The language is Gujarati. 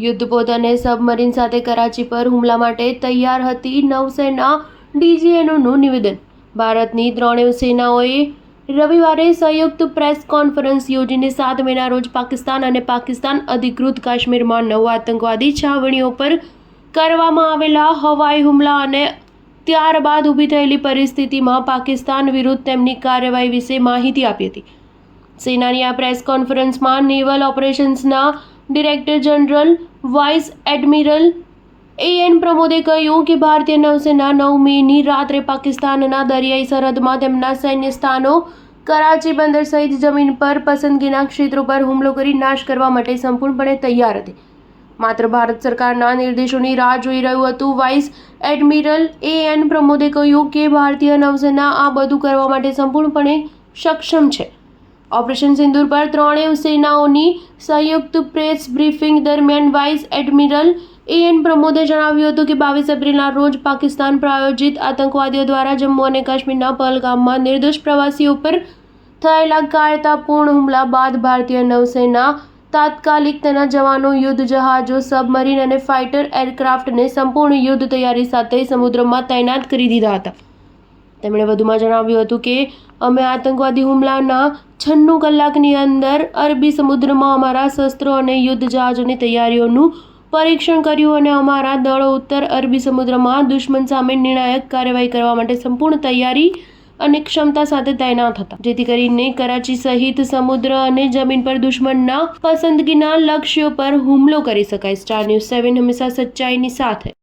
યુદ્ધપોત અને સબમરીન સાથે કરાચી પર હુમલા માટે તૈયાર હતી નૌસેના ડીજીએનઓનું નિવેદન। ભારતની ત્રણેય સેનાઓએ રવિવારે સંયુક્ત પ્રેસ કોન્ફરન્સ યોજીને 7 મેના રોજ પાકિસ્તાન અને પાકિસ્તાન અધિકૃત કાશ્મીરમાં 9 આતંકવાદી છાવણીઓ પર કરવામાં આવેલા હવાઈ હુમલા અને ત્યારબાદ ઊભી થયેલી પરિસ્થિતિમાં પાકિસ્તાન વિરુદ્ધ તેમની કાર્યવાહી વિશે માહિતી આપી હતી। સેનાની આ પ્રેસ કોન્ફરન્સમાં નેવલ ઓપરેશન્સના director general vice admiral A પ્રમોદે કહ્યું કે ભારતીય નૌસેના 9 મેની રાત્રે પાકિસ્તાનના દરિયાઈ સરહદમાં તેમના સૈન્ય સ્થાનો કરાચી બંદર સહિત જમીન પર પસંદગીના ક્ષેત્રો પર હુમલો કરી નાશ કરવા માટે સંપૂર્ણપણે તૈયાર હતી। માત્ર ભારત સરકારના નિર્દેશોની રાહ જોઈ રહ્યું હતું। વાઇસ એડમિરલ એએન પ્રમોદે કહ્યું કે ભારતીય નૌસેના આ બધું કરવા માટે સંપૂર્ણપણે સક્ષમ છે। ઓપરેશન સિંદૂર પર ત્રણેય સેનાઓની સંયુક્ત પ્રેસ બ્રીફિંગ દરમિયાન વાઇસ એડમિરલ એએન પ્રમોદે જણાવ્યું હતું કે 22 એપ્રિલના રોજ પાકિસ્તાન પ્રાયોજિત આતંકવાદીઓ દ્વારા જમ્મુ અને કાશ્મીરના પહલગામમાં નિર્દોષ પ્રવાસીઓ પર થયેલા કાયરતાપૂર્ણ હુમલા બાદ ભારતીય નૌસેના તાત્કાલિક તેના જવાનો, યુદ્ધ જહાજો, સબમરીન અને ફાઇટર એરક્રાફ્ટને સંપૂર્ણ યુદ્ધ તૈયારી સાથે સમુદ્રમાં તૈનાત કરી દીધા હતા। તેમણે વધુમાં જણાવ્યું હતું કે અમે આતંકવાદી હુમલાના 96 કલાકની અંદર અરબી સમુદ્રમાં અમારા શસ્ત્રો અને યુદ્ધ જહાજોની તૈયારીઓનું પરીક્ષણ કર્યું અને અમારા દળો ઉત્તર અરબી સમુદ્રમાં દુશ્મન સામે નિર્ણાયક કાર્યવાહી કરવા માટે સંપૂર્ણ તૈયારી અને ક્ષમતા સાથે તૈનાત હતા, જેથી કરીને કરાચી સહિત સમુદ્ર અને જમીન પર દુશ્મનના પસંદગીના લક્ષ્યો પર હુમલો કરી શકાય। સ્ટાર ન્યૂઝ 7 હંમેશા સચ્ચાઈની સાથે।